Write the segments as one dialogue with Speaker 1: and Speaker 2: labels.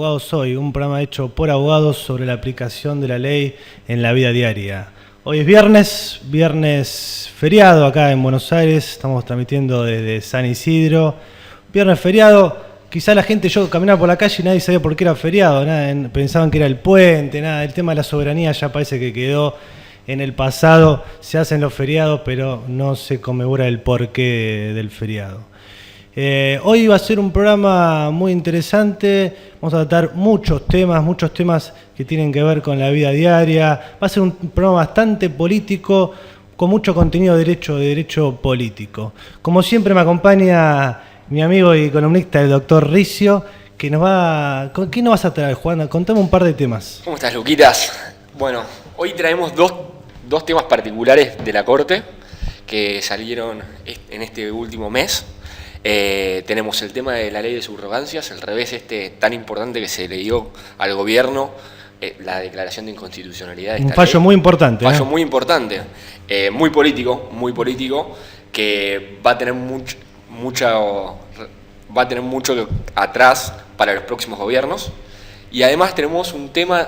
Speaker 1: Abogados Hoy, un programa hecho por abogados sobre la aplicación de la ley en la vida diaria. Hoy es viernes feriado acá en Buenos Aires, estamos transmitiendo desde San Isidro. Viernes feriado, quizá la gente, yo caminaba por la calle y nadie sabía por qué era feriado, pensaban que era el puente, el tema de la soberanía ya parece que quedó en el pasado, se hacen los feriados pero no se conmemora el porqué del feriado. Hoy va a ser un programa muy interesante, vamos a tratar muchos temas que tienen que ver con la vida diaria. Va a ser un programa bastante político, con mucho contenido de derecho político. Como siempre me acompaña mi amigo y columnista, el doctor Ricio, que nos va... ¿Con qué nos vas a traer, Juan? Contame un par de temas.
Speaker 2: ¿Cómo estás, Luquitas? Bueno, hoy traemos dos temas particulares de la Corte que salieron en este último mes. Tenemos el tema de la ley de subrogancias, el revés tan importante que se le dio al gobierno, la declaración de inconstitucionalidad de esta
Speaker 1: un fallo
Speaker 2: ley.
Speaker 1: Muy importante.
Speaker 2: Un fallo muy importante, muy político, que va a tener mucho atrás para los próximos gobiernos. Y además tenemos un tema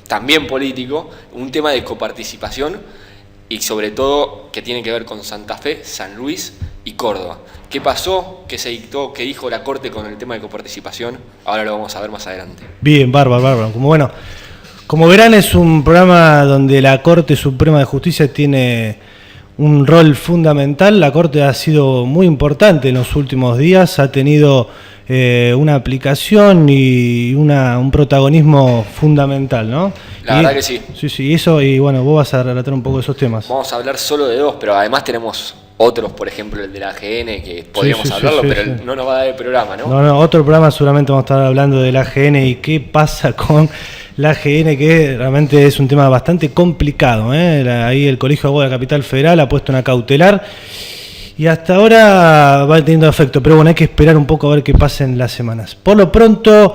Speaker 2: también político, un tema de coparticipación y sobre todo que tiene que ver con Santa Fe, San Luis y Córdoba. ¿Qué pasó? ¿Qué se dictó? ¿Qué dijo la Corte con el tema de coparticipación? Ahora lo vamos a ver más adelante.
Speaker 1: Bien, bárbaro. Como verán, es un programa donde la Corte Suprema de Justicia tiene un rol fundamental. La Corte ha sido muy importante en los últimos días, ha tenido una aplicación y un protagonismo fundamental, ¿no?
Speaker 2: La verdad que sí.
Speaker 1: Sí, eso, y bueno, vos vas a relatar un poco de esos temas.
Speaker 2: Vamos a hablar solo de dos, pero además tenemos otros, por ejemplo el de la AGN, que podríamos hablarlo, pero no nos va a dar el programa, ¿no?
Speaker 1: No, otro programa seguramente vamos a estar hablando de la AGN y qué pasa con la AGN, que realmente es un tema bastante complicado, Ahí el Colegio de Abogados de la Capital Federal ha puesto una cautelar y hasta ahora va teniendo efecto, pero bueno, hay que esperar un poco a ver qué pasa en las semanas. Por lo pronto,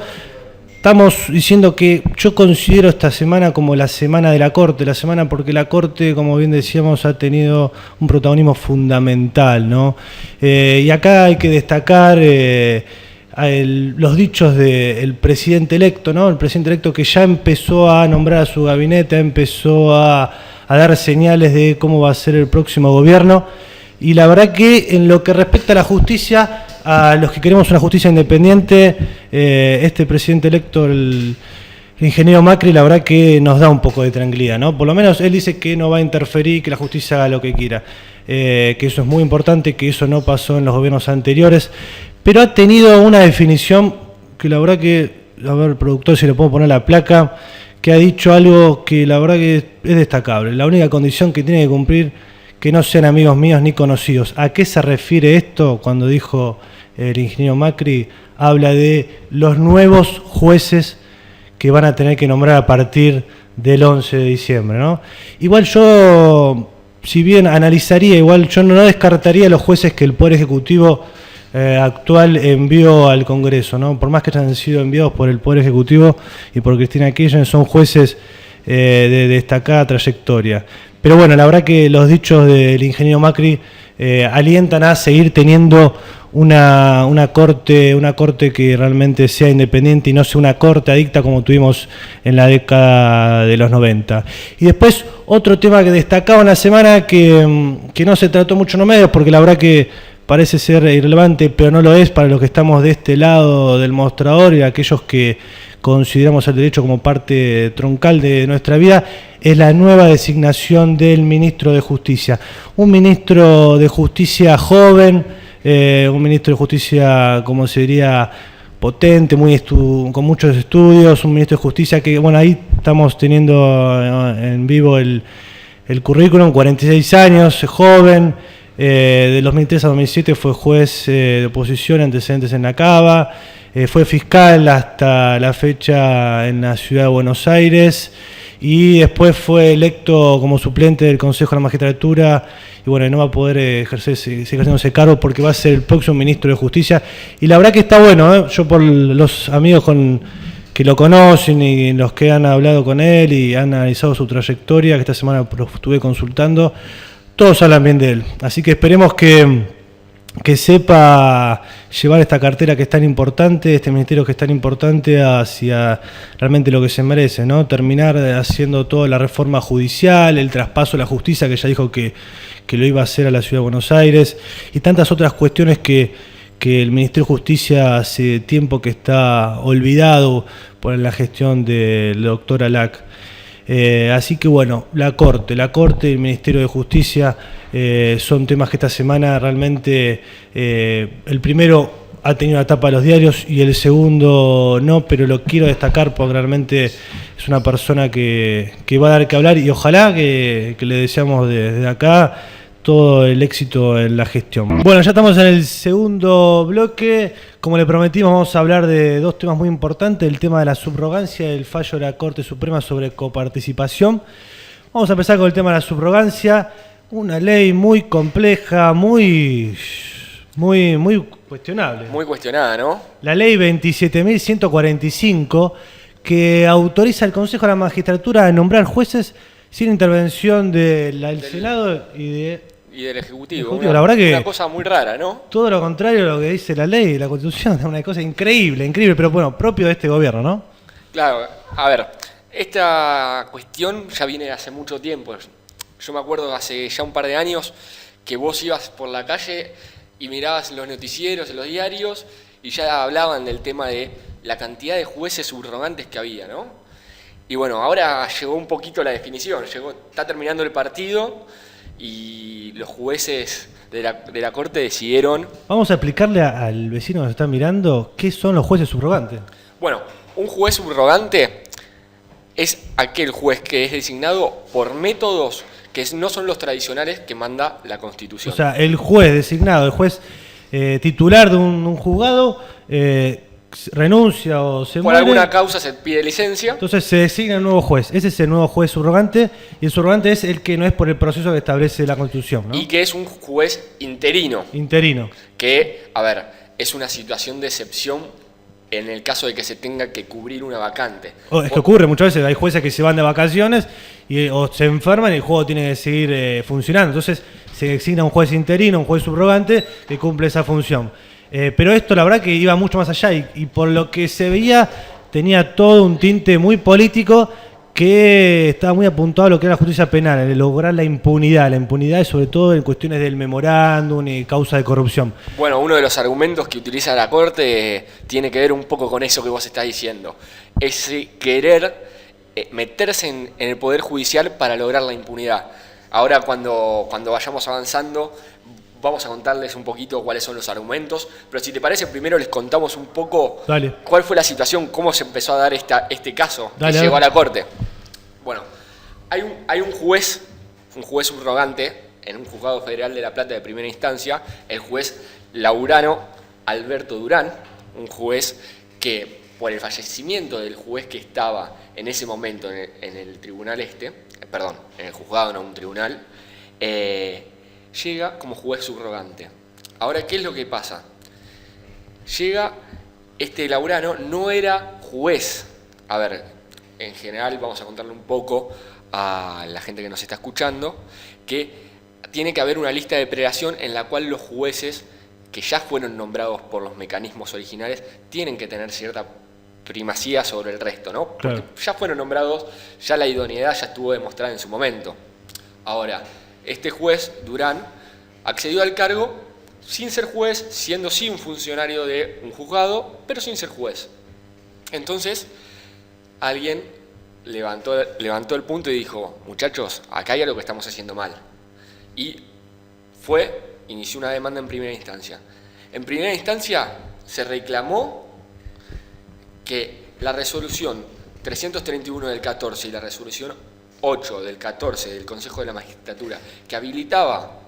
Speaker 1: estamos diciendo que yo considero esta semana como la semana de la Corte, porque la Corte, como bien decíamos, ha tenido un protagonismo fundamental, ¿no? Y acá hay que destacar los dichos del presidente electo, ¿no? El presidente electo que ya empezó a nombrar a su gabinete, empezó a dar señales de cómo va a ser el próximo gobierno. Y la verdad que en lo que respecta a la justicia, a los que queremos una justicia independiente, este presidente electo, el ingeniero Macri, la verdad que nos da un poco de tranquilidad, ¿no? Por lo menos él dice que no va a interferir, que la justicia haga lo que quiera, que eso es muy importante, que eso no pasó en los gobiernos anteriores, pero ha tenido una definición que la verdad que, a ver, productor, si le puedo poner la placa, que ha dicho algo que la verdad que es destacable. La única condición que tiene que cumplir, que no sean amigos míos ni conocidos. ¿A qué se refiere esto cuando dijo el ingeniero Macri? Habla de los nuevos jueces que van a tener que nombrar a partir del 11 de diciembre, ¿no? Igual yo, si bien analizaría, yo no descartaría los jueces que el Poder Ejecutivo actual envió al Congreso, ¿no? Por más que hayan sido enviados por el Poder Ejecutivo y por Cristina Kirchner, son jueces de destacada trayectoria. Pero bueno, la verdad que los dichos del ingeniero Macri alientan a seguir teniendo una corte que realmente sea independiente y no sea una corte adicta como tuvimos en la década de los 90. Y después otro tema que destacaba en la semana que no se trató mucho en los medios, porque la verdad que parece ser irrelevante, pero no lo es para los que estamos de este lado del mostrador y aquellos que consideramos el derecho como parte troncal de nuestra vida, es la nueva designación del ministro de Justicia. Un ministro de Justicia joven, un ministro de Justicia, como se diría, potente, con muchos estudios, un ministro de Justicia que, bueno, ahí estamos teniendo en vivo el currículum, 46 años, joven, de 2003 a 2007 fue juez de oposición, antecedentes en la Cava, fue fiscal hasta la fecha en la ciudad de Buenos Aires y después fue electo como suplente del Consejo de la Magistratura y bueno, no va a poder seguir ejerciendo ese cargo porque va a ser el próximo ministro de Justicia y la verdad que está bueno, yo por los amigos que lo conocen y los que han hablado con él y han analizado su trayectoria, que esta semana lo estuve consultando, todos hablan bien de él, así que esperemos que que sepa llevar esta cartera que es tan importante, este ministerio que es tan importante hacia realmente lo que se merece, ¿no? Terminar haciendo toda la reforma judicial, el traspaso a la justicia, que ya dijo que lo iba a hacer a la Ciudad de Buenos Aires, y tantas otras cuestiones que el Ministerio de Justicia hace tiempo que está olvidado por la gestión del doctor Alac. Así que bueno, la Corte y el Ministerio de Justicia son temas que esta semana realmente, el primero ha tenido una tapa de los diarios y el segundo no, pero lo quiero destacar porque realmente es una persona que va a dar que hablar, y ojalá que le deseamos desde acá todo el éxito en la gestión. Bueno, ya estamos en el segundo bloque. Como le prometimos, vamos a hablar de dos temas muy importantes: el tema de la subrogancia y el fallo de la Corte Suprema sobre coparticipación. Vamos a empezar con el tema de la subrogancia, una ley muy compleja, muy cuestionable.
Speaker 2: Muy cuestionada, ¿no?
Speaker 1: La ley 27.145, que autoriza al Consejo de la Magistratura a nombrar jueces sin intervención del Senado y
Speaker 2: del Ejecutivo.
Speaker 1: La verdad que
Speaker 2: una cosa muy rara, ¿no?
Speaker 1: Todo lo contrario a lo que dice la ley, la Constitución, es una cosa increíble, pero bueno, propio de este gobierno, ¿no?
Speaker 2: Claro, a ver, esta cuestión ya viene de hace mucho tiempo. Yo me acuerdo hace ya un par de años que vos ibas por la calle y mirabas los noticieros, en los diarios, y ya hablaban del tema de la cantidad de jueces subrogantes que había, ¿no? Y bueno, ahora llegó un poquito la definición, está terminando el partido y los jueces de la Corte decidieron...
Speaker 1: Vamos a explicarle al vecino que nos está mirando qué son los jueces subrogantes.
Speaker 2: Bueno, un juez subrogante es aquel juez que es designado por métodos que no son los tradicionales que manda la Constitución.
Speaker 1: O sea, el juez designado, el juez titular de un juzgado... renuncia o se muere.
Speaker 2: Por alguna causa se pide licencia.
Speaker 1: Entonces se designa un nuevo juez. Ese es el nuevo juez subrogante. Y el subrogante es el que no es por el proceso que establece la Constitución, ¿no?
Speaker 2: Y que es un juez interino. Que, a ver, es una situación de excepción en el caso de que se tenga que cubrir una vacante.
Speaker 1: Es que ocurre muchas veces. Hay jueces que se van de vacaciones o se enferman y el juego tiene que seguir funcionando. Entonces se designa un juez interino, un juez subrogante que cumple esa función. Pero esto la verdad que iba mucho más allá y por lo que se veía tenía todo un tinte muy político que estaba muy apuntado a lo que era la justicia penal, de lograr la impunidad sobre todo en cuestiones del memorándum y causa de corrupción.
Speaker 2: Bueno, uno de los argumentos que utiliza la Corte tiene que ver un poco con eso que vos estás diciendo, es querer meterse en el Poder Judicial para lograr la impunidad. Ahora cuando vayamos avanzando vamos a contarles un poquito cuáles son los argumentos, pero si te parece, primero les contamos un poco cuál fue la situación, cómo se empezó a dar este caso que llegó a la Corte. Bueno, hay un juez subrogante en un juzgado federal de La Plata de primera instancia, el juez Laurano Alberto Durán, un juez que por el fallecimiento del juez que estaba en ese momento en el tribunal en el juzgado, no un tribunal, llega como juez subrogante. Ahora, ¿qué es lo que pasa? Llega este Laurano, no era juez. A ver, en general vamos a contarle un poco a la gente que nos está escuchando que tiene que haber una lista de prelación en la cual los jueces que ya fueron nombrados por los mecanismos originales tienen que tener cierta primacía sobre el resto, ¿no? Porque ya fueron nombrados, ya la idoneidad ya estuvo demostrada en su momento. Ahora, este juez, Durán, accedió al cargo sin ser juez, siendo sí un funcionario de un juzgado, pero sin ser juez. Entonces, alguien levantó el punto y dijo, muchachos, acá hay algo que estamos haciendo mal. Y inició una demanda en primera instancia. En primera instancia se reclamó que la resolución 331 del 14 y la resolución 8 del 14 del Consejo de la Magistratura, que habilitaba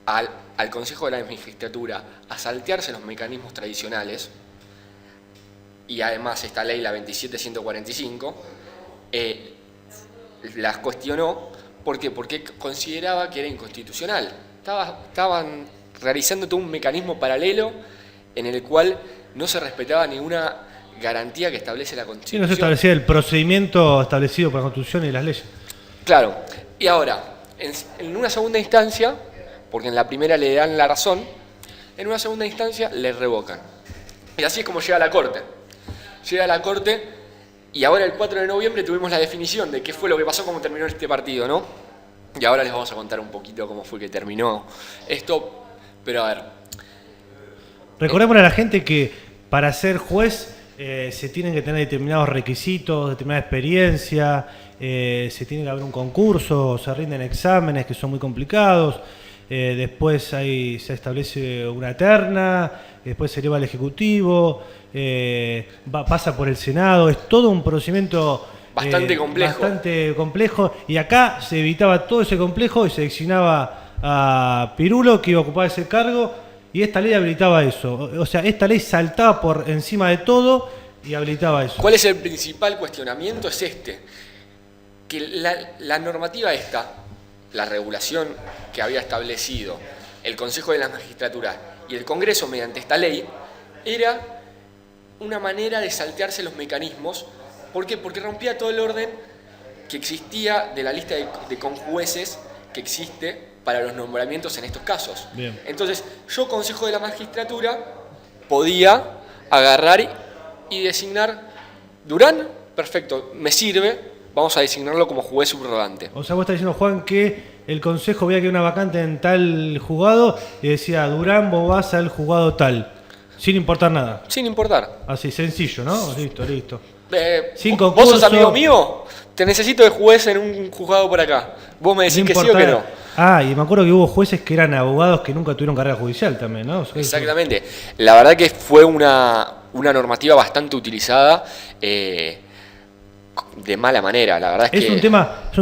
Speaker 2: al Consejo de la Magistratura a saltearse los mecanismos tradicionales, y además esta ley, la 27.145, las cuestionó. ¿Por qué? Porque consideraba que era inconstitucional. Estaban realizando todo un mecanismo paralelo en el cual no se respetaba ninguna garantía que establece la Constitución.
Speaker 1: Sí, no se establecía el procedimiento establecido por la Constitución y las leyes.
Speaker 2: Claro. Y ahora, en una segunda instancia, porque en la primera le dan la razón, en una segunda instancia le revocan. Y así es como llega a la Corte. Llega a la Corte y ahora el 4 de noviembre tuvimos la definición de qué fue lo que pasó, cómo terminó este partido, ¿no? Y ahora les vamos a contar un poquito cómo fue que terminó esto. Pero a ver.
Speaker 1: Recordemos a la gente que para ser juez se tienen que tener determinados requisitos, determinada experiencia, se tiene que haber un concurso, se rinden exámenes que son muy complicados, después se establece una terna, después se eleva al Ejecutivo, pasa por el Senado, es todo un procedimiento
Speaker 2: bastante
Speaker 1: complejo, y acá se evitaba todo ese complejo y se designaba a Pirulo, que iba a ocupar ese cargo, y esta ley habilitaba eso. O sea, esta ley saltaba por encima de todo y habilitaba eso.
Speaker 2: ¿Cuál es el principal cuestionamiento? Es que la normativa esta, la regulación que había establecido el Consejo de la Magistratura y el Congreso mediante esta ley, era una manera de saltearse los mecanismos. ¿Por qué? Porque rompía todo el orden que existía de la lista de conjueces que existe para los nombramientos en estos casos.
Speaker 1: Bien.
Speaker 2: Entonces, yo, Consejo de la Magistratura, podía agarrar y designar Durán, perfecto, me sirve, vamos a designarlo como juez subrogante.
Speaker 1: O sea, vos estás diciendo, Juan, que el Consejo veía que había una vacante en tal juzgado y decía, Durán, vos vas al juzgado tal, sin importar nada.
Speaker 2: Sin importar.
Speaker 1: Así, sencillo, ¿no? Listo.
Speaker 2: Sin concurso. ¿Vos sos amigo mío? Te necesito de juez en un juzgado por acá. Vos me decís que sí o que no.
Speaker 1: Ah, y me acuerdo que hubo jueces que eran abogados que nunca tuvieron carrera judicial también, ¿no?
Speaker 2: Exactamente. La verdad que fue una normativa bastante utilizada de mala manera. La verdad es que
Speaker 1: es un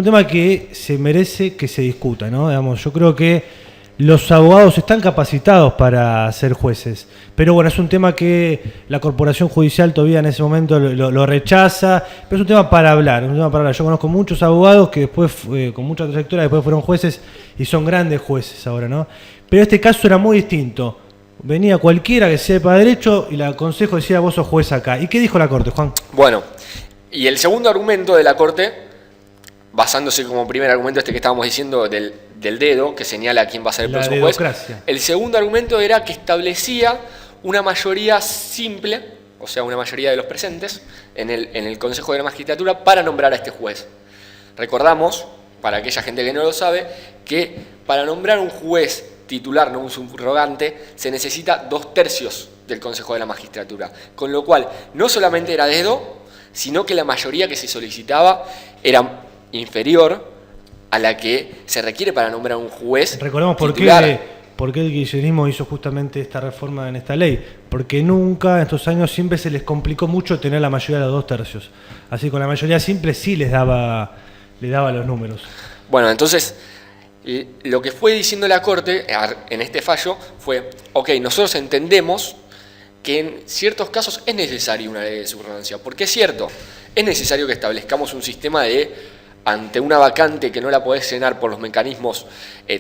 Speaker 1: tema que se merece que se discuta, ¿no? Digamos, yo creo que los abogados están capacitados para ser jueces, pero bueno, es un tema que la Corporación Judicial todavía en ese momento lo rechaza, pero es un tema para hablar, Yo conozco muchos abogados que después, con mucha trayectoria, después fueron jueces y son grandes jueces ahora, ¿no? Pero este caso era muy distinto. Venía cualquiera que sepa derecho y el Consejo decía, vos sos juez acá. ¿Y qué dijo la Corte, Juan?
Speaker 2: Bueno, y el segundo argumento de la Corte, basándose como primer argumento que estábamos diciendo del dedo, que señala quién va a ser el próximo juez. El segundo argumento era que establecía una mayoría simple, o sea, una mayoría de los presentes en el Consejo de la Magistratura para nombrar a este juez. Recordamos, para aquella gente que no lo sabe, que para nombrar un juez titular, no un subrogante, se necesita 2/3 del Consejo de la Magistratura. Con lo cual, no solamente era dedo, sino que la mayoría que se solicitaba era inferior a la que se requiere para nombrar un juez.
Speaker 1: Recordemos
Speaker 2: titular.
Speaker 1: por qué el kirchnerismo hizo justamente esta reforma en esta ley. Porque nunca, en estos años, siempre se les complicó mucho tener la mayoría de los 2/3. Así con la mayoría simple sí les daba los números.
Speaker 2: Bueno, entonces, lo que fue diciendo la Corte en este fallo fue, ok, nosotros entendemos que en ciertos casos es necesaria una ley de subrogancia, porque es cierto, es necesario que establezcamos un sistema ante una vacante que no la podés llenar por los mecanismos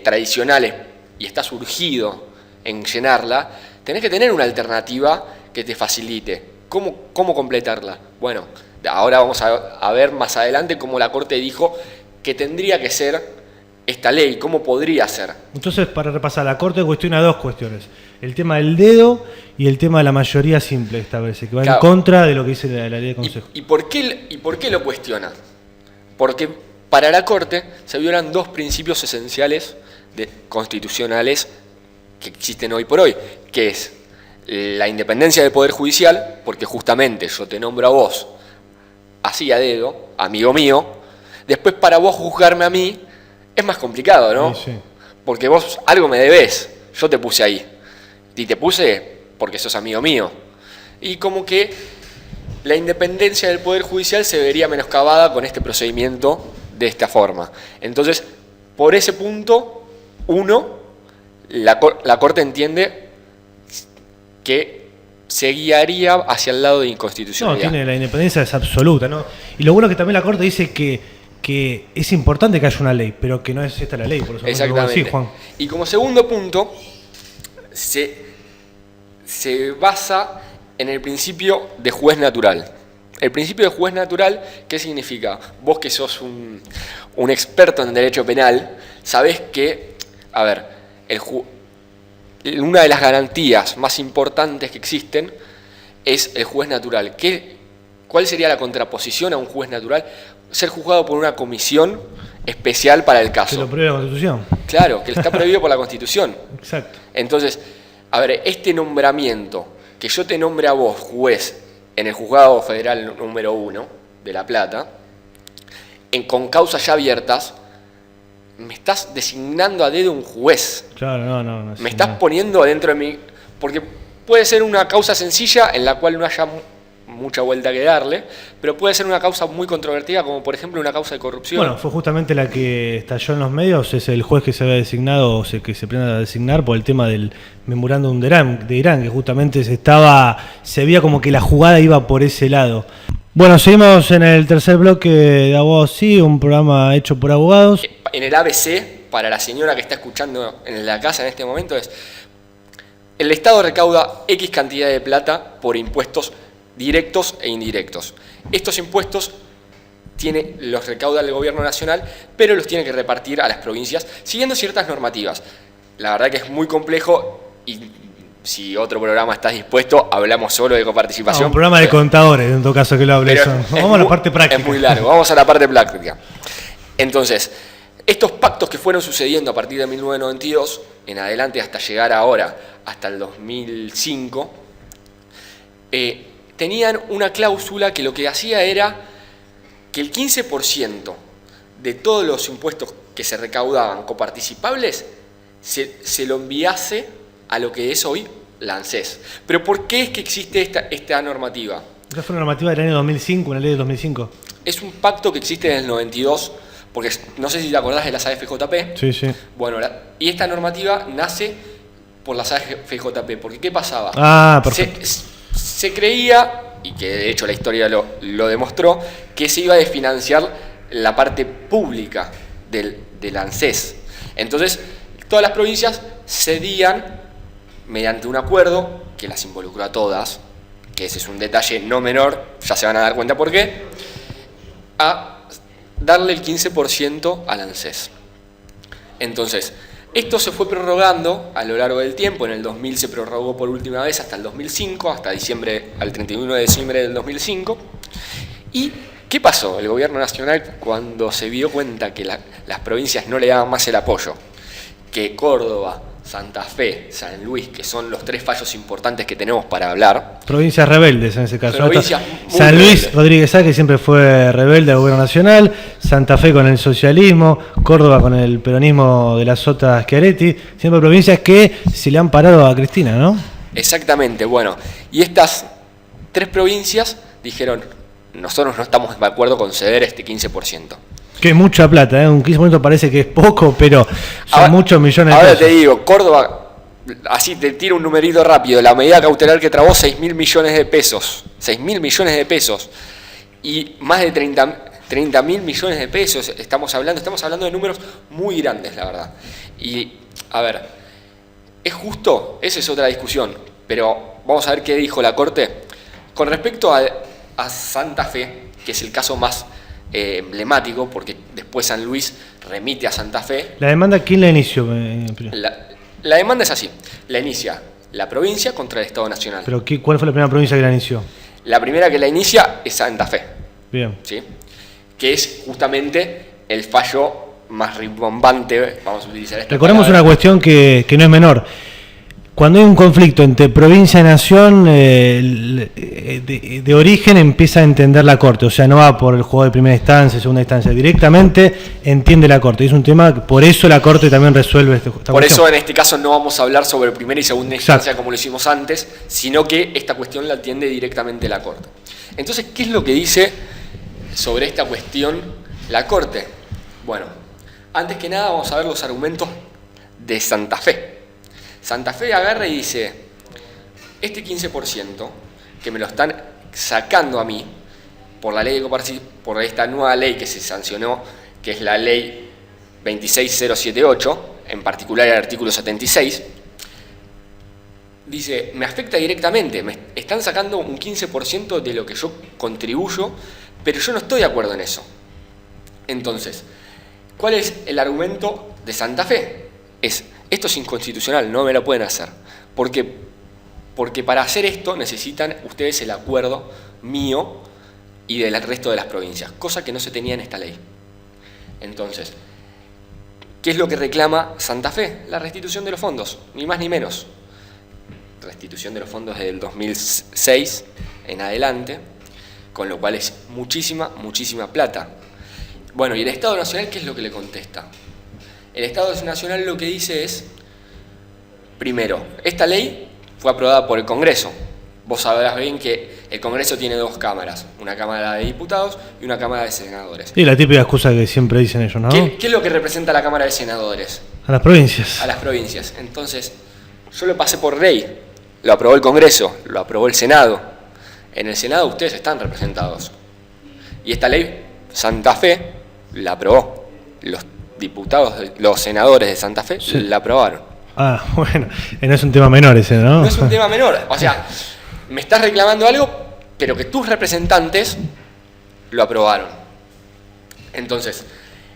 Speaker 2: tradicionales y estás urgido en llenarla, tenés que tener una alternativa que te facilite. ¿Cómo completarla? Bueno, ahora vamos a ver más adelante cómo la Corte dijo que tendría que ser esta ley, cómo podría ser.
Speaker 1: Entonces, para repasar, la Corte cuestiona dos cuestiones. El tema del dedo y el tema de la mayoría simple establece, que va en contra de lo que dice la ley de Consejo.
Speaker 2: ¿Y por qué lo cuestiona? Porque para la Corte se violan dos principios esenciales constitucionales que existen hoy por hoy, que es la independencia del Poder Judicial, porque justamente yo te nombro a vos, así a dedo, amigo mío, después para vos juzgarme a mí es más complicado, ¿no?
Speaker 1: Sí.
Speaker 2: Porque vos algo me debés, yo te puse ahí, y te puse porque sos amigo mío. Y como que la independencia del Poder Judicial se vería menoscabada con este procedimiento de esta forma. Entonces, por ese punto, la Corte entiende que se guiaría hacia el lado de inconstitucionalidad.
Speaker 1: No, la independencia es absoluta, ¿no? Y lo bueno es que también la Corte dice que es importante que haya una ley, pero que no es esta la ley, por eso.
Speaker 2: Exactamente.
Speaker 1: Sí, Juan.
Speaker 2: Y como segundo punto, se basa en el principio de juez natural. El principio de juez natural, ¿qué significa? Vos que sos un experto en derecho penal, sabés que, a ver, una de las garantías más importantes que existen es el juez natural. ¿Cuál sería la contraposición a un juez natural? Ser juzgado por una comisión especial para el caso.
Speaker 1: Que lo prohíbe la Constitución.
Speaker 2: Claro, que está prohibido por la Constitución.
Speaker 1: Exacto.
Speaker 2: Entonces, a ver, este nombramiento, que yo te nombre a vos juez en el Juzgado Federal número 1 de La Plata, con causas ya abiertas, me estás designando a dedo un juez.
Speaker 1: Claro, no.
Speaker 2: Me estás poniendo adentro de mi... Porque puede ser una causa sencilla en la cual no haya mucha vuelta que darle, pero puede ser una causa muy controvertida, como por ejemplo una causa de corrupción.
Speaker 1: Bueno, fue justamente la que estalló en los medios, es el juez que se había designado, que se pretende a designar por el tema del memorándum de Irán, que justamente se veía como que la jugada iba por ese lado. Bueno, seguimos en el tercer bloque de Abogados Sí, un programa hecho por abogados.
Speaker 2: En el ABC, para la señora que está escuchando en la casa en este momento, es: el Estado recauda X cantidad de plata por impuestos directos e indirectos. Estos impuestos los recauda el gobierno nacional, pero los tiene que repartir a las provincias siguiendo ciertas normativas. La verdad que es muy complejo, y si otro programa estás dispuesto, hablamos solo de coparticipación.
Speaker 1: Un programa de contadores, en todo caso que lo hable. Vamos a la parte práctica.
Speaker 2: Es muy largo, vamos a la parte práctica. Entonces, estos pactos que fueron sucediendo a partir de 1992 en adelante hasta llegar ahora, hasta el 2005, tenían una cláusula que lo que hacía era que el 15% de todos los impuestos que se recaudaban coparticipables se lo enviase a lo que es hoy la ANSES. ¿Pero por qué es que existe esta normativa?
Speaker 1: ¿Esta fue una normativa del año 2005, una ley de 2005?
Speaker 2: Es un pacto que existe desde el 92, porque no sé si te acordás de las AFJP.
Speaker 1: Sí, sí.
Speaker 2: Bueno, y esta normativa nace por las AFJP, porque ¿qué pasaba?
Speaker 1: Ah, perfecto.
Speaker 2: Se creía, y que de hecho la historia lo demostró, que se iba a desfinanciar la parte pública del ANSES. Entonces, todas las provincias cedían, mediante un acuerdo que las involucró a todas, que ese es un detalle no menor, ya se van a dar cuenta por qué, a darle el 15% al ANSES. Entonces, esto se fue prorrogando a lo largo del tiempo. En el 2000 se prorrogó por última vez hasta el 2005, hasta al 31 de diciembre del 2005. ¿Y qué pasó? El gobierno nacional, cuando se dio cuenta que las provincias no le daban más el apoyo, que Córdoba, Santa Fe, San Luis, que son los tres fallos importantes que tenemos para hablar.
Speaker 1: Provincias rebeldes en ese caso.
Speaker 2: Provincias
Speaker 1: San Luis
Speaker 2: rebeldes.
Speaker 1: Rodríguez Sá, que siempre fue rebelde al gobierno nacional, Santa Fe con el socialismo, Córdoba con el peronismo de la Sota Schiaretti, siempre provincias que se le han parado a Cristina, ¿no?
Speaker 2: Exactamente, bueno. Y estas tres provincias dijeron: nosotros no estamos de acuerdo con ceder este 15%.
Speaker 1: Que es mucha plata, ¿eh? Un 15% parece que es poco, pero son
Speaker 2: ahora,
Speaker 1: muchos millones de pesos.
Speaker 2: Ahora te digo, Córdoba, así te tiro un numerito rápido, la medida cautelar que trabó, 6.000 millones de pesos. 6.000 millones de pesos. Y más de 30.000 millones de pesos estamos hablando de números muy grandes, la verdad. Y, a ver, ¿es justo? Esa es otra discusión. Pero vamos a ver qué dijo la Corte. Con respecto a Santa Fe, que es el caso más emblemático, porque después San Luis remite a Santa Fe.
Speaker 1: ¿La demanda quién la inició?
Speaker 2: La demanda es así: la inicia la provincia contra el Estado Nacional.
Speaker 1: ¿Pero cuál fue la primera provincia que la inició?
Speaker 2: La primera que la inicia es Santa Fe.
Speaker 1: Bien.
Speaker 2: ¿Sí? Que es justamente el fallo más rimbombante, vamos a utilizar esta
Speaker 1: Recordemos
Speaker 2: palabra.
Speaker 1: una cuestión que no es menor. Cuando hay un conflicto entre provincia y nación, de origen empieza a entender la Corte. O sea, no va por el juego de primera instancia, segunda instancia. Directamente entiende la Corte. Es un tema, por eso la Corte también resuelve esta cuestión.
Speaker 2: Por eso en este caso no vamos a hablar sobre primera y segunda instancia.
Speaker 1: Exacto.
Speaker 2: Como lo hicimos antes, sino que esta cuestión la atiende directamente la Corte. Entonces, ¿qué es lo que dice sobre esta cuestión la Corte? Bueno, antes que nada vamos a ver los argumentos de Santa Fe. Santa Fe agarra y dice: este 15% que me lo están sacando a mí por la ley de coparticipación, por esta nueva ley que se sancionó, que es la ley 26078, en particular el artículo 76, dice, me afecta directamente, me están sacando un 15% de lo que yo contribuyo, pero yo no estoy de acuerdo en eso. Entonces, ¿cuál es el argumento de Santa Fe? Es esto es inconstitucional, no me lo pueden hacer. Porque para hacer esto necesitan ustedes el acuerdo mío y del resto de las provincias, cosa que no se tenía en esta ley. Entonces, ¿qué es lo que reclama Santa Fe? La restitución de los fondos, ni más ni menos. Restitución de los fondos desde el 2006 en adelante, con lo cual es muchísima plata. Bueno, ¿y el Estado Nacional qué es lo que le contesta? El Estado Nacional lo que dice es, primero, esta ley fue aprobada por el Congreso. Vos sabrás bien que el Congreso tiene dos cámaras, una Cámara de Diputados y una Cámara de Senadores.
Speaker 1: Y la típica excusa que siempre dicen ellos, ¿no?
Speaker 2: ¿Qué es lo que representa la Cámara de Senadores?
Speaker 1: A las provincias.
Speaker 2: A las provincias. Entonces, yo lo pasé por ley, lo aprobó el Congreso, lo aprobó el Senado. En el Senado ustedes están representados. Y esta ley, Santa Fe, la aprobó. Los diputados, los senadores de Santa Fe, sí, la aprobaron.
Speaker 1: Ah, bueno, no es un tema menor ese, ¿no?
Speaker 2: No es un tema menor. O sea, me estás reclamando algo, pero que tus representantes lo aprobaron. Entonces,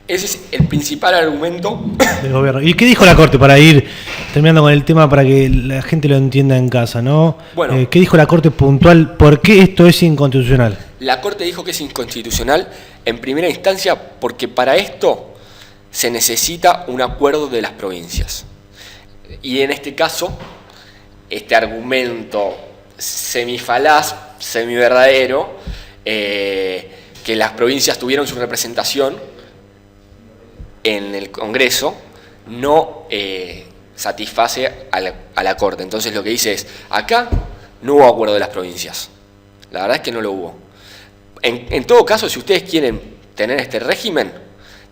Speaker 2: ese es el principal argumento
Speaker 1: del gobierno. ¿Y qué dijo la Corte para ir terminando con el tema para que la gente lo entienda en casa, ¿no?
Speaker 2: Bueno,
Speaker 1: ¿qué dijo la Corte puntual? ¿Por qué esto es inconstitucional?
Speaker 2: La Corte dijo que es inconstitucional en primera instancia porque para esto se necesita un acuerdo de las provincias. Y en este caso, este argumento semifalaz, semiverdadero, que las provincias tuvieron su representación en el Congreso, no satisface a la Corte. Entonces lo que dice es, acá no hubo acuerdo de las provincias. La verdad es que no lo hubo. En todo caso, si ustedes quieren tener este régimen,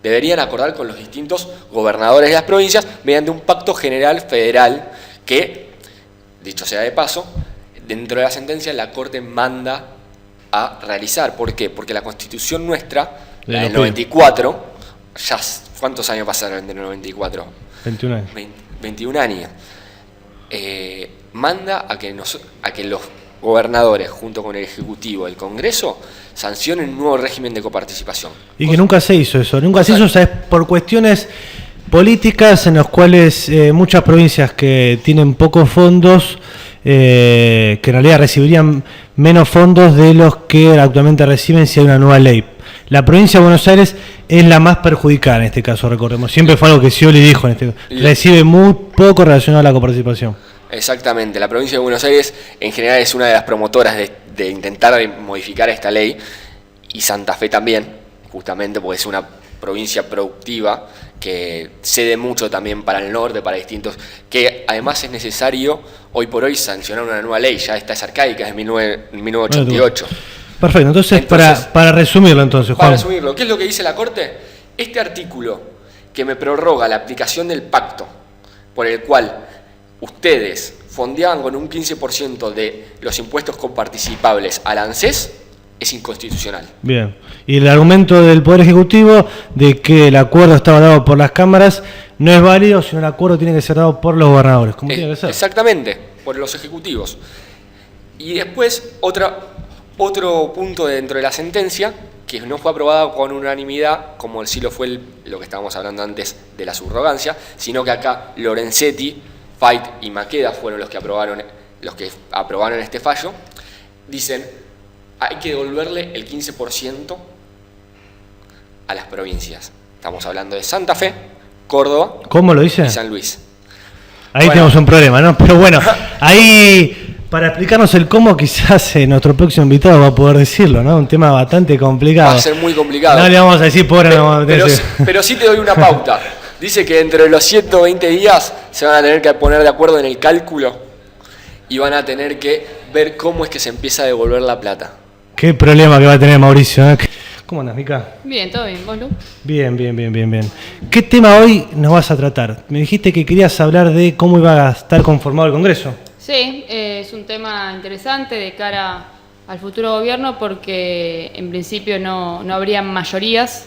Speaker 2: deberían acordar con los distintos gobernadores de las provincias mediante un pacto general federal que, dicho sea de paso, dentro de la sentencia la Corte manda a realizar. ¿Por qué? Porque la Constitución nuestra, la del 94, ya ¿cuántos años pasaron del 94?
Speaker 1: 21 años.
Speaker 2: 21 años. Manda a que los gobernadores, junto con el Ejecutivo, el Congreso, sancionen un nuevo régimen de coparticipación.
Speaker 1: Y que nunca se hizo eso, ¿sabes? Por cuestiones políticas en las cuales muchas provincias que tienen pocos fondos, que en realidad recibirían menos fondos de los que actualmente reciben si hay una nueva ley. La provincia de Buenos Aires es la más perjudicada en este caso, recordemos. Siempre fue algo que Scioli dijo, recibe muy poco relacionado a la coparticipación.
Speaker 2: Exactamente, la provincia de Buenos Aires en general es una de las promotoras de intentar modificar esta ley, y Santa Fe también, justamente porque es una provincia productiva que cede mucho también para el norte, para distintos, que además es necesario hoy por hoy sancionar una nueva ley, ya esta es arcaica, es de 1988.
Speaker 1: Perfecto, entonces para resumirlo entonces, Juan.
Speaker 2: Para resumirlo, ¿qué es lo que dice la Corte? Este artículo que me prorroga la aplicación del pacto por el cual ustedes fondeaban con un 15% de los impuestos coparticipables al ANSES es inconstitucional.
Speaker 1: Bien. Y el argumento del Poder Ejecutivo de que el acuerdo estaba dado por las cámaras no es válido, sino el acuerdo tiene que ser dado por los gobernadores. ¿Cómo tiene que ser?
Speaker 2: Exactamente, por los ejecutivos. Y después, otro punto dentro de la sentencia, que no fue aprobada con unanimidad, como sí lo fue lo que estábamos hablando antes de la subrogancia, sino que acá Lorenzetti, Fait y Maqueda fueron los que aprobaron este fallo. Dicen, hay que devolverle el 15% a las provincias. Estamos hablando de Santa Fe, Córdoba,
Speaker 1: ¿cómo lo dice?
Speaker 2: Y San Luis.
Speaker 1: Ahí tenemos un problema, ¿no? Pero bueno, ahí para explicarnos el cómo, quizás nuestro próximo invitado va a poder decirlo, ¿no? Un tema bastante complicado.
Speaker 2: Va a ser muy complicado.
Speaker 1: No le vamos a decir pobre.
Speaker 2: Pero sí te doy una pauta. Dice que dentro de los 120 días se van a tener que poner de acuerdo en el cálculo y van a tener que ver cómo es que se empieza a devolver la plata.
Speaker 1: Qué problema que va a tener Mauricio, ¿eh? ¿Cómo andas, Mica?
Speaker 3: Bien, todo bien, ¿vos, Lu?
Speaker 1: Bien. ¿Qué tema hoy nos vas a tratar? Me dijiste que querías hablar de cómo iba a estar conformado el Congreso.
Speaker 3: Sí, es un tema interesante de cara al futuro gobierno porque en principio no habría mayorías.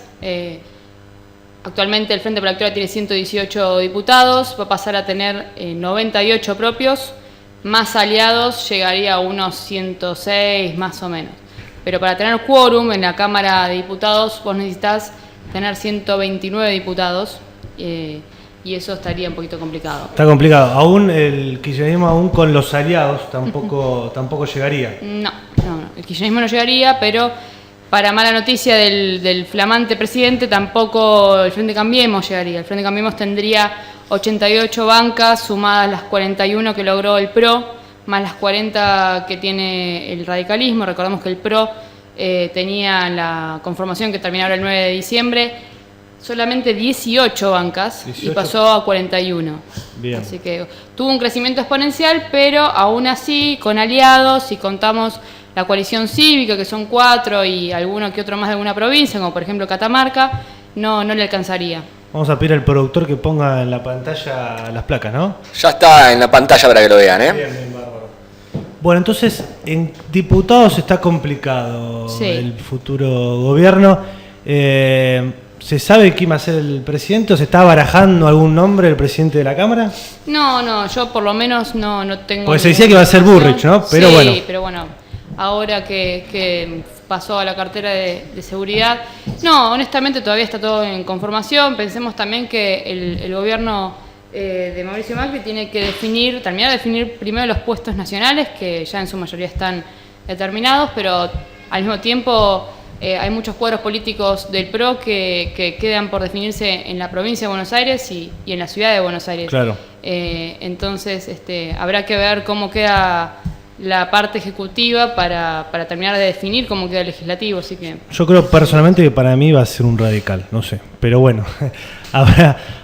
Speaker 3: Actualmente el Frente para la Victoria tiene 118 diputados, va a pasar a tener 98 propios, más aliados llegaría a unos 106 más o menos. Pero para tener quórum en la Cámara de Diputados vos necesitas tener 129 diputados. y eso estaría un poquito complicado.
Speaker 1: Está complicado. Aún el kirchnerismo, aún con los aliados, tampoco llegaría.
Speaker 3: No, el kirchnerismo no llegaría, pero para mala noticia del flamante presidente, tampoco el Frente Cambiemos llegaría. El Frente Cambiemos tendría 88 bancas, sumadas las 41 que logró el PRO, más las 40 que tiene el radicalismo. Recordemos que el PRO tenía la conformación que terminaba el 9 de diciembre, solamente 18 bancas 18. Y pasó a 41.
Speaker 1: Bien.
Speaker 3: Así que tuvo un crecimiento exponencial, pero aún así, con aliados, si contamos la coalición cívica, que son 4, y alguno que otro más de alguna provincia, como por ejemplo Catamarca, no le alcanzaría.
Speaker 1: Vamos a pedir al productor que ponga en la pantalla las placas, ¿no?
Speaker 2: Ya está en la pantalla para que lo vean, ¿eh?
Speaker 1: Bien, bárbaro. Bueno, entonces, en diputados está complicado el futuro gobierno. ¿Se sabe quién va a ser el presidente o se está barajando algún nombre del presidente de la Cámara?
Speaker 3: No, yo por lo menos no tengo...
Speaker 1: Porque se decía que iba a ser Burrich, ¿no? Pero
Speaker 3: sí,
Speaker 1: bueno.
Speaker 3: Pero bueno, ahora que pasó a la cartera de seguridad... No, honestamente todavía está todo en conformación. Pensemos también que el gobierno de Mauricio Macri tiene que terminar de definir primero los puestos nacionales, que ya en su mayoría están determinados, pero al mismo tiempo... hay muchos cuadros políticos del PRO que quedan por definirse en la provincia de Buenos Aires y en la ciudad de Buenos Aires.
Speaker 1: Claro.
Speaker 3: Entonces habrá que ver cómo queda la parte ejecutiva para terminar de definir cómo queda el legislativo. Así que
Speaker 1: yo creo personalmente que para mí va a ser un radical, no sé, pero bueno,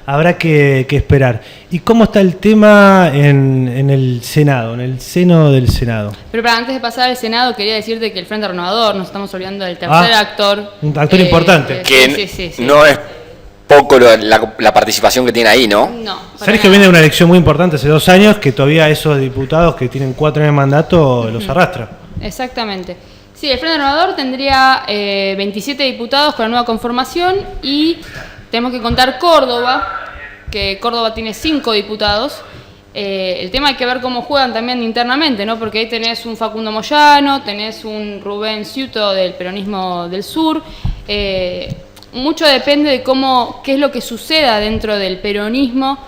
Speaker 1: habrá que esperar. ¿Y cómo está el tema en el Senado, en el seno del Senado?
Speaker 3: Pero antes de pasar al Senado, quería decirte que el Frente Renovador, nos estamos olvidando del tercer actor.
Speaker 1: Un actor importante.
Speaker 2: Que sí. No es poco la participación que tiene ahí, ¿no?
Speaker 3: No.
Speaker 1: Sabés que viene de una elección muy importante hace 2 años, que todavía esos diputados que tienen 4 años de mandato los arrastra.
Speaker 3: Exactamente. Sí, el Frente Renovador tendría 27 diputados con la nueva conformación y tenemos que contar Córdoba, que Córdoba tiene 5 diputados. El tema hay que ver cómo juegan también internamente, ¿no? Porque ahí tenés un Facundo Moyano, tenés un Rubén Ciuto del peronismo del sur. Mucho depende de qué es lo que suceda dentro del peronismo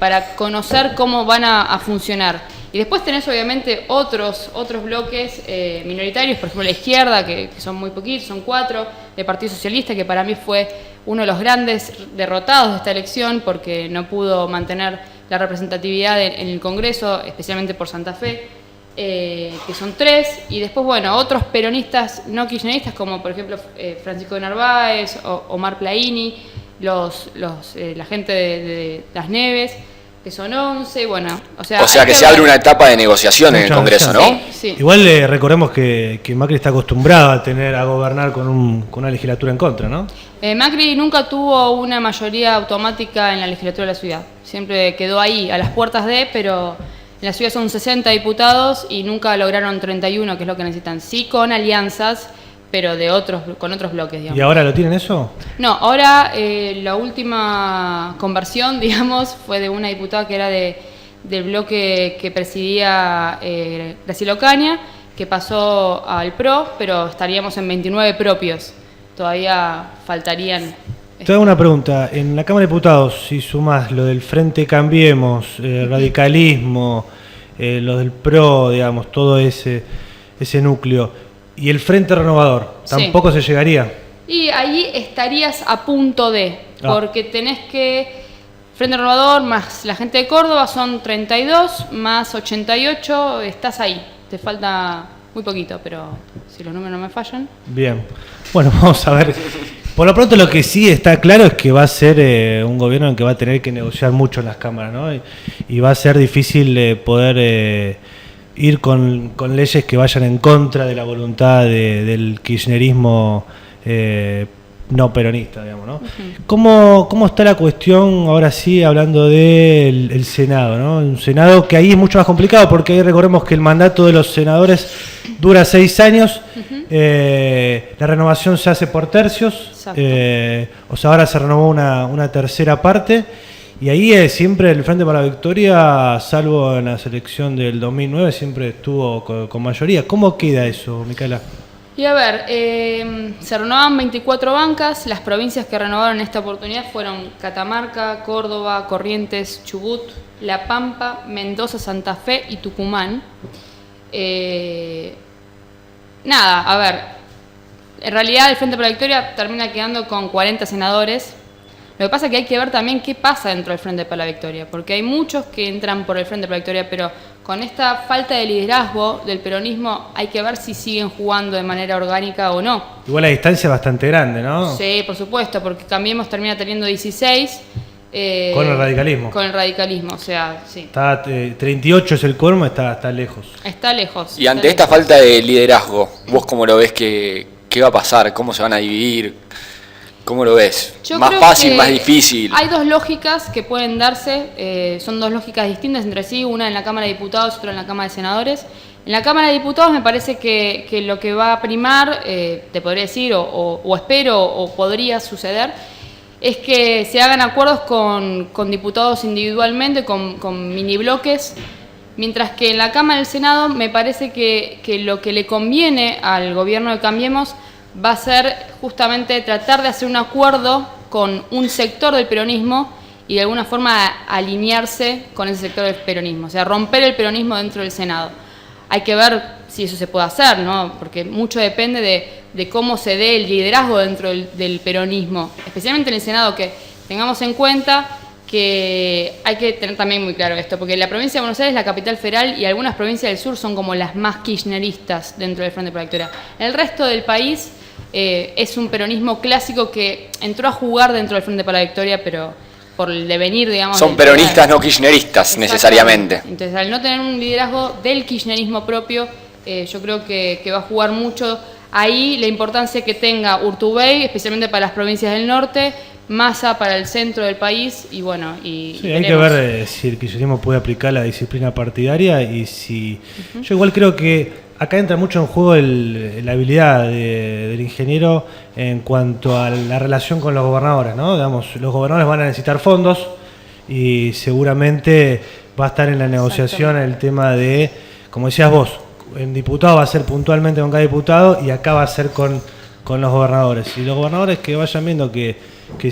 Speaker 3: para conocer cómo van a funcionar. Y después tenés obviamente otros bloques minoritarios, por ejemplo la izquierda, que son muy poquitos, son 4, el Partido Socialista, que para mí fue uno de los grandes derrotados de esta elección porque no pudo mantener la representatividad en el Congreso, especialmente por Santa Fe, que son 3, y después, bueno, otros peronistas no kirchneristas, como por ejemplo Francisco de Narváez, o Omar Plaini, la gente de Las Neves, que son 11, bueno, o sea que
Speaker 2: se abre una etapa de negociación en el Congreso, ¿no?
Speaker 3: Sí.
Speaker 1: Igual recordemos que Macri está acostumbrado a gobernar con una legislatura en contra, ¿no?
Speaker 3: Macri nunca tuvo una mayoría automática en la legislatura de la ciudad, siempre quedó ahí, a las puertas pero en la ciudad son 60 diputados y nunca lograron 31, que es lo que necesitan, sí con alianzas, pero con otros bloques, digamos.
Speaker 1: ¿Y ahora lo tienen eso?
Speaker 3: No, ahora la última conversión, digamos, fue de una diputada que era del bloque que presidía Graciela Ocaña, que pasó al PRO, pero estaríamos en 29 propios. Todavía faltarían...
Speaker 1: Te hago una pregunta. En la Cámara de Diputados, si sumás lo del Frente Cambiemos, radicalismo, lo del PRO, digamos, todo ese núcleo, y el Frente Renovador, ¿tampoco se llegaría?
Speaker 3: Y ahí estarías a punto porque tenés que... Frente Renovador más la gente de Córdoba son 32, más 88, estás ahí. Te falta muy poquito, pero si los números no me fallan.
Speaker 1: Bien. Bueno, vamos a ver. Por lo pronto lo que sí está claro es que va a ser un gobierno en que va a tener que negociar mucho en las cámaras, ¿no? Y va a ser difícil poder... ir con leyes que vayan en contra de la voluntad del kirchnerismo no peronista, digamos, ¿no? Uh-huh. ¿Cómo está la cuestión, ahora sí, hablando del Senado, ¿no? Un Senado que ahí es mucho más complicado porque ahí recordemos que el mandato de los senadores dura 6 años, uh-huh. La renovación se hace por tercios, o sea, ahora se renovó una tercera parte. Y ahí siempre el Frente para la Victoria, salvo en la selección del 2009, siempre estuvo con mayoría. ¿Cómo queda eso, Micaela?
Speaker 3: Y a ver, se renovaban 24 bancas. Las provincias que renovaron en esta oportunidad fueron Catamarca, Córdoba, Corrientes, Chubut, La Pampa, Mendoza, Santa Fe y Tucumán. Nada, a ver, en realidad el Frente para la Victoria termina quedando con 40 senadores. Lo que pasa es que hay que ver también qué pasa dentro del Frente para la Victoria, porque hay muchos que entran por el Frente para la Victoria, pero con esta falta de liderazgo del peronismo hay que ver si siguen jugando de manera orgánica o no.
Speaker 1: Igual la distancia es bastante grande, ¿no?
Speaker 3: Sí, por supuesto, porque Cambiemos termina teniendo 16.
Speaker 1: Con el radicalismo.
Speaker 3: Con el radicalismo, o sea, sí.
Speaker 1: Está, 38 es el colmo, está lejos.
Speaker 3: Está lejos.
Speaker 2: Y ante esta falta de liderazgo, ¿vos cómo lo ves? ¿Qué va a pasar? ¿Cómo se van a dividir? ¿Cómo lo ves?
Speaker 3: Yo
Speaker 2: ¿Más
Speaker 3: creo
Speaker 2: fácil,
Speaker 3: que
Speaker 2: más difícil?
Speaker 3: Hay dos lógicas que pueden darse, son dos lógicas distintas entre sí, una en la Cámara de Diputados y otra en la Cámara de Senadores. En la Cámara de Diputados me parece que lo que va a primar, te podría decir, o espero, o podría suceder, es que se hagan acuerdos con diputados individualmente, con mini bloques, mientras que en la Cámara del Senado me parece que lo que le conviene al gobierno de Cambiemos va a ser justamente tratar de hacer un acuerdo con un sector del peronismo y de alguna forma alinearse con ese sector del peronismo, o sea, romper el peronismo dentro del Senado. Hay que ver si eso se puede hacer, ¿no? Porque mucho depende de cómo se dé el liderazgo dentro del peronismo, especialmente en el Senado, que tengamos en cuenta que hay que tener también muy claro esto, porque la provincia de Buenos Aires es la capital federal y algunas provincias del sur son como las más kirchneristas dentro del Frente para la Victoria. El resto del país es un peronismo clásico que entró a jugar dentro del Frente para la Victoria, pero por el devenir, digamos...
Speaker 2: Son peronistas, no kirchneristas, necesariamente.
Speaker 3: Entonces, al no tener un liderazgo del kirchnerismo propio, yo creo que va a jugar mucho ahí la importancia que tenga Urtubey, especialmente para las provincias del norte, Massa para el centro del país, y bueno... Sí,
Speaker 1: hay que ver si el kirchnerismo puede aplicar la disciplina partidaria y si... Yo igual creo que acá entra mucho en juego la habilidad del ingeniero en cuanto a la relación con los gobernadores, ¿no? Digamos, los gobernadores van a necesitar fondos y seguramente va a estar en la negociación el tema de, como decías vos, el diputado va a ser puntualmente con cada diputado y acá va a ser con los gobernadores. Y los gobernadores que vayan viendo que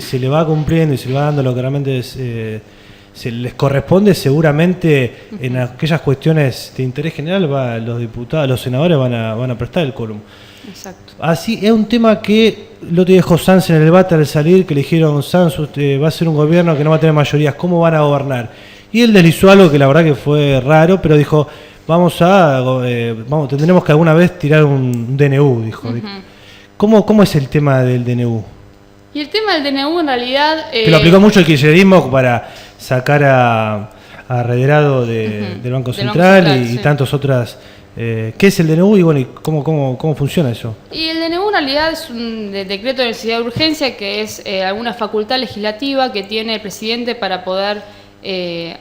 Speaker 1: se le va cumpliendo y se le va dando lo que realmente se les corresponde, seguramente en aquellas cuestiones de interés general los diputados, los senadores van a prestar el quórum.
Speaker 3: Exacto.
Speaker 1: Así es un tema que lo te dijo Sanz en el debate al salir, que le dijeron: Sanz, usted va a ser un gobierno que no va a tener mayorías, ¿cómo van a gobernar? Y él deslizó algo que la verdad que fue raro, pero dijo: tendremos que alguna vez tirar un DNU, dijo. ¿Cómo es el tema del DNU?
Speaker 3: Y el tema del DNU en realidad...
Speaker 1: Que lo aplicó mucho el kirchnerismo para sacar a Redrado del Banco Central y tantas otras... ¿Qué es el DNU y bueno, cómo funciona eso?
Speaker 3: Y el DNU en realidad es un decreto de necesidad de urgencia, que es alguna facultad legislativa que tiene el presidente para poder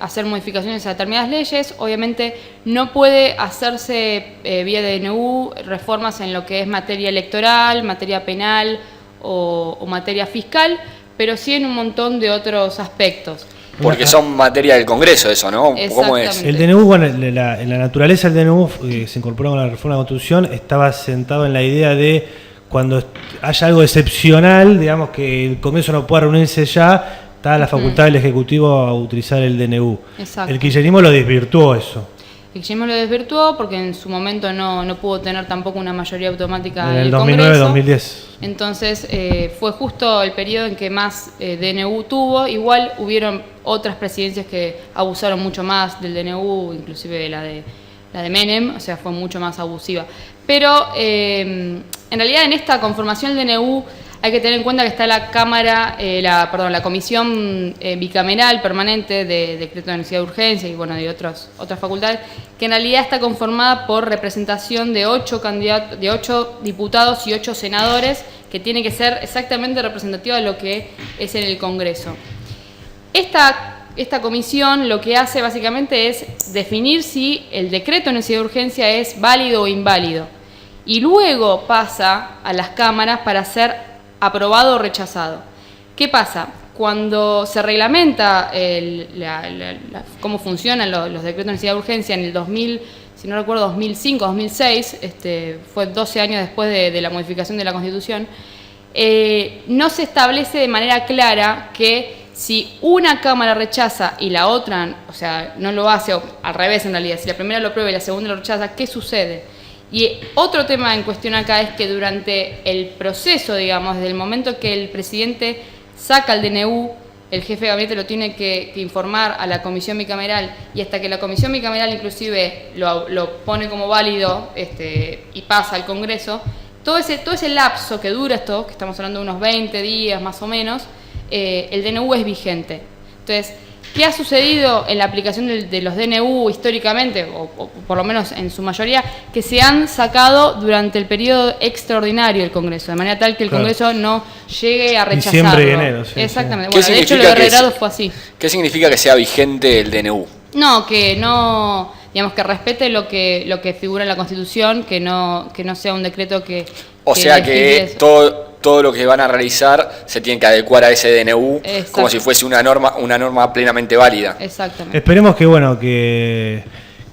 Speaker 3: hacer modificaciones a determinadas leyes. Obviamente no puede hacerse vía DNU reformas en lo que es materia electoral, materia penal o materia fiscal, pero sí en un montón de otros aspectos.
Speaker 2: Porque son materia del Congreso eso, ¿no? ¿Cómo es?
Speaker 1: El DNU, bueno, en la naturaleza del DNU, se incorporó con la reforma de la Constitución, estaba sentado en la idea de cuando haya algo excepcional, digamos que el Congreso no pueda reunirse ya, está la facultad del Ejecutivo a utilizar el DNU.
Speaker 3: Exacto.
Speaker 1: El kirchnerismo lo desvirtuó eso.
Speaker 3: El kirchnerismo lo desvirtuó porque en su momento no pudo tener tampoco una mayoría automática
Speaker 1: en el
Speaker 3: Congreso.
Speaker 1: 2009-2010.
Speaker 3: Entonces fue justo el periodo en que más DNU tuvo. Igual hubieron otras presidencias que abusaron mucho más del DNU, inclusive la de Menem, o sea, fue mucho más abusiva. Pero en realidad en esta conformación del DNU hay que tener en cuenta que está la la comisión bicameral permanente de decreto de necesidad de urgencia y bueno, de otras facultades, que en realidad está conformada por representación de 8 diputados y 8 senadores, que tiene que ser exactamente representativa de lo que es en el Congreso. Esta comisión lo que hace básicamente es definir si el decreto de necesidad de urgencia es válido o inválido, y luego pasa a las cámaras para ser aprobado o rechazado. ¿Qué pasa? Cuando se reglamenta cómo funcionan los decretos de necesidad de urgencia en el si no recuerdo, 2005, 2006, fue 12 años después de la modificación de la Constitución, no se establece de manera clara que si una Cámara rechaza y la otra, o sea, no lo hace, o al revés en realidad, si la primera lo aprueba y la segunda lo rechaza, ¿qué sucede? Y otro tema en cuestión acá es que durante el proceso, digamos, desde el momento que el presidente saca el DNU, el jefe de gabinete lo tiene que informar a la comisión bicameral, y hasta que la comisión bicameral inclusive lo pone como válido y pasa al Congreso, todo ese lapso que dura esto, que estamos hablando de unos 20 días más o menos, el DNU es vigente. Entonces, ¿qué ha sucedido en la aplicación de los DNU históricamente, o por lo menos en su mayoría, que se han sacado durante el periodo extraordinario del Congreso, de manera tal que el Congreso no llegue a rechazarlo?
Speaker 1: Diciembre y enero, sí.
Speaker 3: Exactamente.
Speaker 2: ¿Qué
Speaker 3: Bueno, de hecho, lo de Regrado fue así.
Speaker 2: ¿Qué significa que sea vigente el DNU?
Speaker 3: No, que no, digamos, que respete lo que figura en la Constitución, que no sea un decreto que...
Speaker 2: O sea que todo lo que van a realizar se tiene que adecuar a ese DNU. Exacto. Como si fuese una norma plenamente válida.
Speaker 3: Exactamente.
Speaker 1: Esperemos que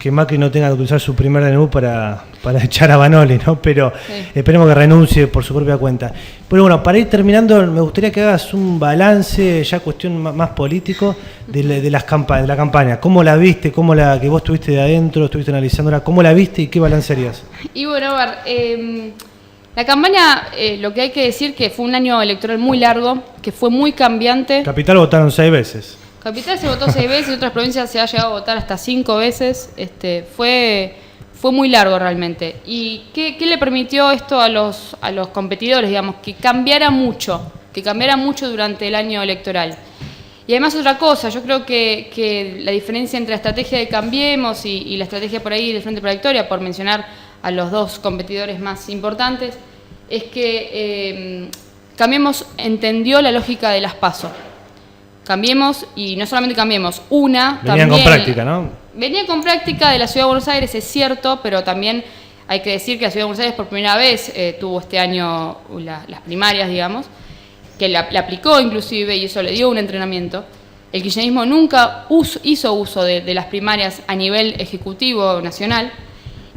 Speaker 1: Macri no tenga que utilizar su primer DNU para echar a Vanoli, ¿no? Pero sí, esperemos que renuncie por su propia cuenta. Pero bueno, para ir terminando, me gustaría que hagas un balance, ya cuestión más político, de la campaña. ¿Cómo la viste? Que vos estuviste de adentro, estuviste analizándola, ¿cómo la viste y qué balance harías?
Speaker 3: Y bueno, a ver, la campaña, lo que hay que decir que fue un año electoral muy largo, que fue muy cambiante.
Speaker 1: Capital votaron 6 veces.
Speaker 3: Capital se votó 6 veces, en otras provincias se ha llegado a votar hasta 5 veces. Fue muy largo realmente. ¿Y qué le permitió esto a los competidores, digamos? Que cambiara mucho durante el año electoral. Y además otra cosa, yo creo que la diferencia entre la estrategia de Cambiemos y la estrategia por ahí del Frente para la Victoria, por mencionar a los dos competidores más importantes, es que Cambiemos entendió la lógica de las PASO. Cambiemos, y no solamente Cambiemos,
Speaker 1: Venían con práctica, ¿no?
Speaker 3: Venían con práctica de la Ciudad de Buenos Aires, es cierto, pero también hay que decir que la Ciudad de Buenos Aires por primera vez tuvo este año las primarias, digamos, que la aplicó inclusive, y eso le dio un entrenamiento. El kirchnerismo nunca hizo uso de las primarias a nivel ejecutivo nacional,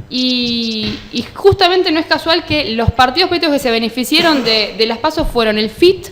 Speaker 3: y justamente no es casual que los partidos políticos que se beneficiaron de las PASO fueron el FIT,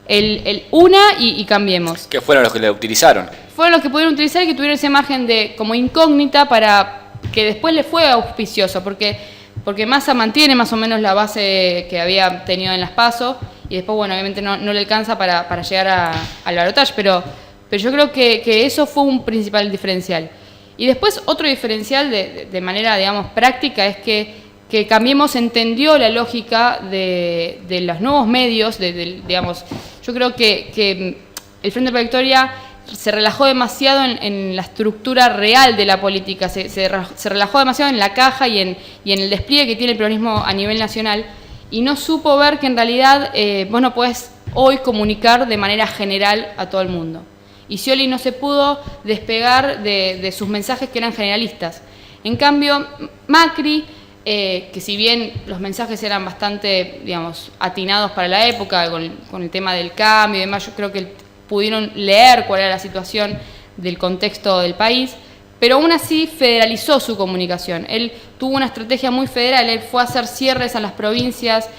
Speaker 3: el UNA y Cambiemos.
Speaker 2: Que fueron los que la utilizaron.
Speaker 3: Fueron los que pudieron utilizar y que tuvieron esa imagen de como incógnita para que después le fue auspicioso, porque Massa mantiene más o menos la base que había tenido en las PASO, y después, bueno, obviamente no le alcanza para llegar al balotaje, pero yo creo que eso fue un principal diferencial. Y después otro diferencial de manera, digamos, práctica es que Cambiemos entendió la lógica de los nuevos medios, digamos, yo creo que el Frente para la Victoria se relajó demasiado en la estructura real de la política, se relajó demasiado en la caja y en el despliegue que tiene el peronismo a nivel nacional, y no supo ver que en realidad vos no podés hoy comunicar de manera general a todo el mundo. Y Scioli no se pudo despegar de sus mensajes que eran generalistas. En cambio, Macri, que si bien los mensajes eran bastante, digamos, atinados para la época, con el tema del cambio y demás, yo creo que pudieron leer cuál era la situación del contexto del país, pero aún así federalizó su comunicación. Él tuvo una estrategia muy federal, él fue a hacer cierres a las provincias,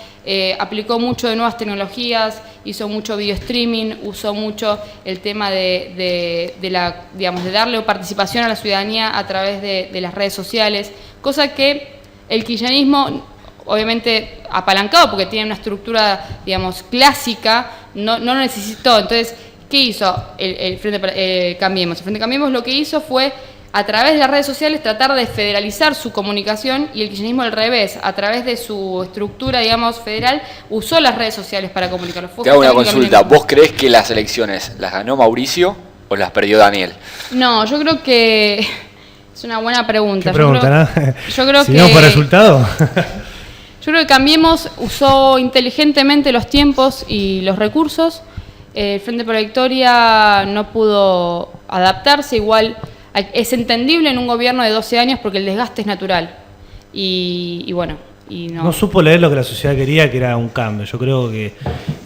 Speaker 3: aplicó mucho de nuevas tecnologías, hizo mucho video streaming, usó mucho el tema de darle participación a la ciudadanía a través de las redes sociales, cosa que el kirchnerismo, obviamente apalancado porque tiene una estructura, digamos, clásica, no lo necesitó. Entonces, ¿qué hizo el Frente Cambiemos? El Frente Cambiemos lo que hizo fue, a través de las redes sociales, tratar de federalizar su comunicación, y el kirchnerismo al revés, a través de su estructura, digamos, federal, usó las redes sociales para comunicarlo.
Speaker 2: Te hago una consulta, ¿vos creés que las elecciones las ganó Mauricio o las perdió Daniel?
Speaker 3: No, yo creo que es una buena pregunta.
Speaker 1: ¿Qué pregunta, no?
Speaker 3: Yo creo
Speaker 1: si
Speaker 3: que...
Speaker 1: no fue resultado.
Speaker 3: Yo creo que Cambiemos usó inteligentemente los tiempos y los recursos. El Frente para la Victoria no pudo adaptarse, igual es entendible en un gobierno de 12 años porque el desgaste es natural. Y bueno, y
Speaker 1: no supo leer lo que la sociedad quería, que era un cambio. Yo creo que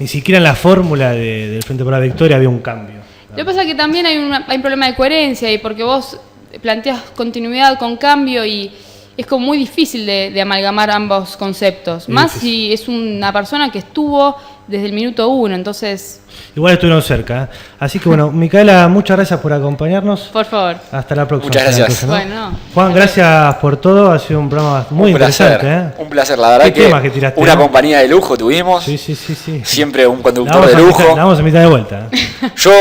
Speaker 1: ni siquiera en la fórmula del Frente para la Victoria había un cambio.
Speaker 3: Lo que pasa es que también hay un problema de coherencia, y porque vos planteas continuidad con cambio y es como muy difícil de amalgamar ambos conceptos. Más si es una persona que estuvo desde el minuto 1, entonces...
Speaker 1: Igual estuvieron cerca, ¿eh? Así que bueno, Micaela, muchas gracias por acompañarnos.
Speaker 3: Por favor.
Speaker 1: Hasta la próxima.
Speaker 2: Muchas gracias.
Speaker 1: Entonces, ¿no?
Speaker 3: Bueno,
Speaker 1: Juan, gracias por todo, ha sido un programa muy interesante.
Speaker 2: Un placer, la verdad
Speaker 1: ¿Qué temas que tiraste,
Speaker 2: una
Speaker 1: no?
Speaker 2: compañía de lujo tuvimos.
Speaker 1: Sí.
Speaker 2: Siempre un
Speaker 1: La
Speaker 2: conductor
Speaker 1: vamos
Speaker 2: de
Speaker 1: a
Speaker 2: lujo.
Speaker 1: invitar- la vamos a invitar de vuelta.
Speaker 2: Yo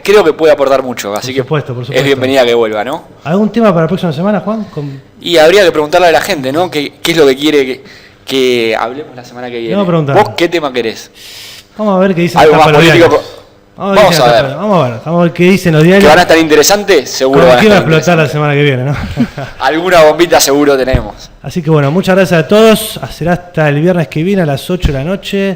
Speaker 2: creo que puede aportar mucho, así
Speaker 1: Por supuesto.
Speaker 2: es bienvenida que vuelva, ¿no?
Speaker 1: ¿Algún tema para la próxima semana, Juan?
Speaker 2: Y habría que preguntarle a la gente, ¿no? ¿Qué es lo que quiere que hablemos la semana que viene?
Speaker 1: Vamos a preguntar.
Speaker 2: ¿Vos qué tema querés?
Speaker 1: Vamos a ver qué dicen
Speaker 2: Algo
Speaker 1: las
Speaker 2: más
Speaker 1: tapas de los
Speaker 2: político.
Speaker 1: diarios.
Speaker 2: Vamos a ver.
Speaker 1: Vamos a ver qué dicen los diarios.
Speaker 2: Que van a estar interesantes, seguro
Speaker 1: ¿Con
Speaker 2: van a
Speaker 1: qué va a
Speaker 2: estar
Speaker 1: explotar la
Speaker 2: interesantes.
Speaker 1: semana que viene, no?
Speaker 2: Alguna bombita seguro tenemos.
Speaker 1: Así que bueno, muchas gracias a todos. Será hasta el viernes que viene a las 8 de la noche.